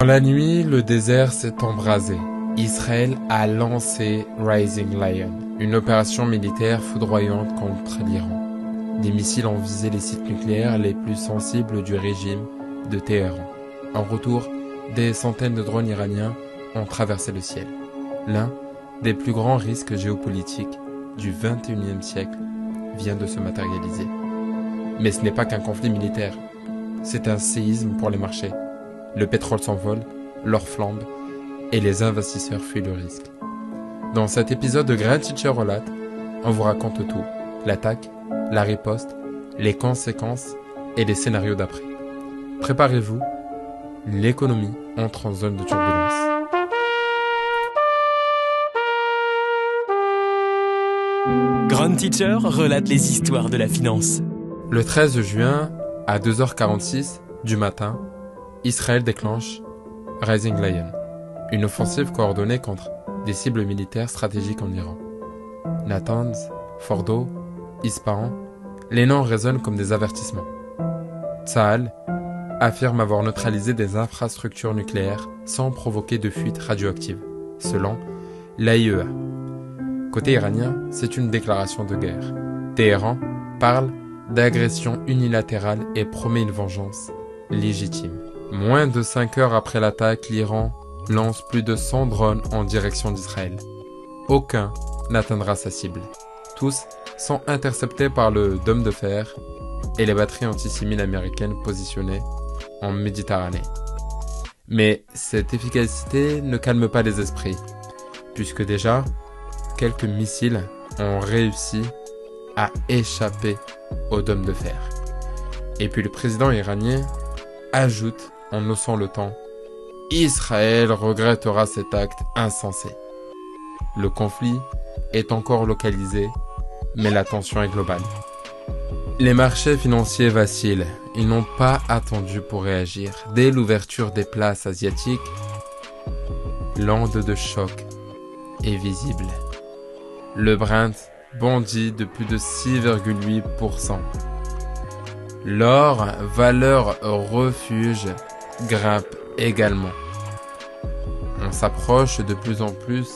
Dans la nuit, le désert s'est embrasé. Israël a lancé Rising Lion, une opération militaire foudroyante contre l'Iran. Des missiles ont visé les sites nucléaires les plus sensibles du régime de Téhéran. En retour, des centaines de drones iraniens ont traversé le ciel. L'un des plus grands risques géopolitiques du XXIe siècle vient de se matérialiser. Mais ce n'est pas qu'un conflit militaire, c'est un séisme pour les marchés. Le pétrole s'envole, l'or flambe, et les investisseurs fuient le risque. Dans cet épisode de Grand Teacher Relate, on vous raconte tout. L'attaque, la riposte, les conséquences et les scénarios d'après. Préparez-vous, l'économie entre en zone de turbulence. Grand Teacher relate les histoires de la finance. Le 13 juin, à 2h46 du matin, Israël déclenche Rising Lion, une offensive coordonnée contre des cibles militaires stratégiques en Iran. Natanz, Fordo, Ispahan, les noms résonnent comme des avertissements. Tsahal affirme avoir neutralisé des infrastructures nucléaires sans provoquer de fuite radioactive, selon l'AIEA. Côté iranien, c'est une déclaration de guerre. Téhéran parle d'agression unilatérale et promet une vengeance légitime. Moins de 5 heures après l'attaque, l'Iran lance plus de 100 drones en direction d'Israël. Aucun n'atteindra sa cible. Tous sont interceptés par le dôme de fer et les batteries antisimiles américaines positionnées en Méditerranée. Mais cette efficacité ne calme pas les esprits, puisque déjà, quelques missiles ont réussi à échapper au dôme de fer. Et puis le président iranien ajoute en haussant le ton « Israël regrettera cet acte insensé ». Le conflit est encore localisé, mais la tension est globale. Les marchés financiers vacillent. Ils n'ont pas attendu pour réagir. Dès l'ouverture des places asiatiques, l'onde de choc est visible. Le Brent bondit de plus de 6,8%. L'or, valeur refuge, grimpe également. On s'approche de plus en plus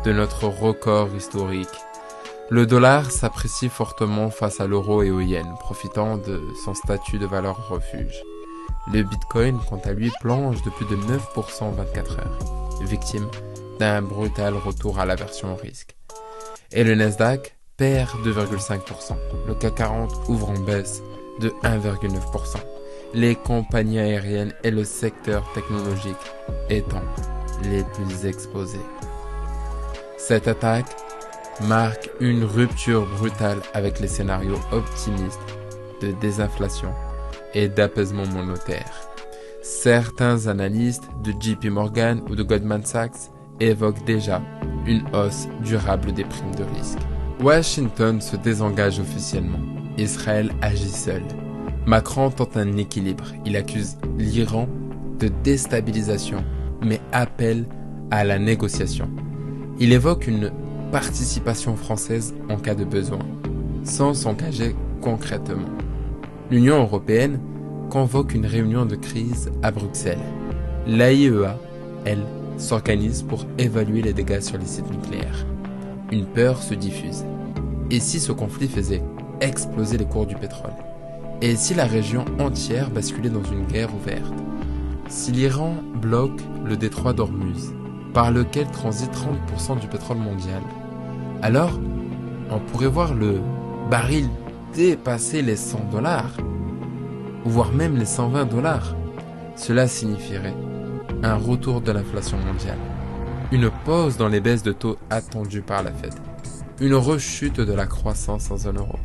de notre record historique. Le dollar s'apprécie fortement face à l'euro et au yen, profitant de son statut de valeur refuge. Le Bitcoin, quant à lui, plonge de plus de 9% en 24 heures, victime d'un brutal retour à l'aversion au risque. Et le Nasdaq perd 2,5%. Le CAC 40 ouvre en baisse de 1,9%. Les compagnies aériennes et le secteur technologique étant les plus exposés. Cette attaque marque une rupture brutale avec les scénarios optimistes de désinflation et d'apaisement monétaire. Certains analystes de JP Morgan ou de Goldman Sachs évoquent déjà une hausse durable des primes de risque. Washington se désengage officiellement. Israël agit seul. Macron tente un équilibre. Il accuse l'Iran de déstabilisation, mais appelle à la négociation. Il évoque une participation française en cas de besoin, sans s'engager concrètement. L'Union européenne convoque une réunion de crise à Bruxelles. L'AIEA, elle, s'organise pour évaluer les dégâts sur les sites nucléaires. Une peur se diffuse. Et si ce conflit faisait exploser les cours du pétrole? Et si la région entière basculait dans une guerre ouverte? Si l'Iran bloque le détroit d'Ormuz, par lequel transite 30% du pétrole mondial, alors on pourrait voir le baril dépasser les $100, ou voire même les $120. Cela signifierait un retour de l'inflation mondiale, une pause dans les baisses de taux attendues par la Fed, une rechute de la croissance en zone euro,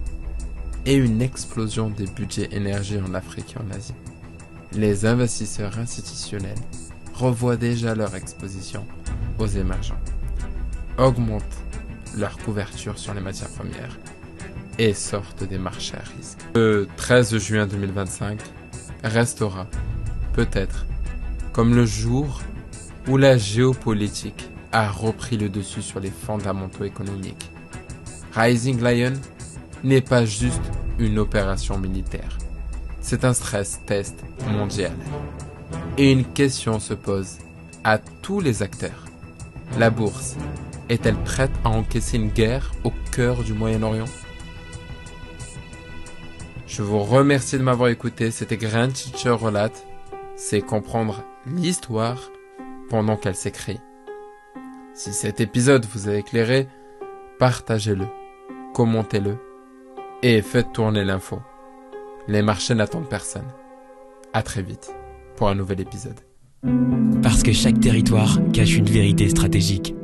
et une explosion des budgets énergie en Afrique et en Asie. Les investisseurs institutionnels revoient déjà leur exposition aux émergents, augmentent leur couverture sur les matières premières et sortent des marchés à risque. Le 13 juin 2025 restera peut-être comme le jour où la géopolitique a repris le dessus sur les fondamentaux économiques. Rising Lion n'est pas juste une opération militaire. C'est un stress test mondial. Et une question se pose à tous les acteurs. La bourse est-elle prête à encaisser une guerre au cœur du Moyen-Orient? Je vous remercie de m'avoir écouté. C'était Grand Teacher Relate. C'est comprendre l'histoire pendant qu'elle s'écrit. Si cet épisode vous a éclairé, partagez-le, commentez-le et faites tourner l'info. Les marchés n'attendent personne. À très vite pour un nouvel épisode. Parce que chaque territoire cache une vérité stratégique.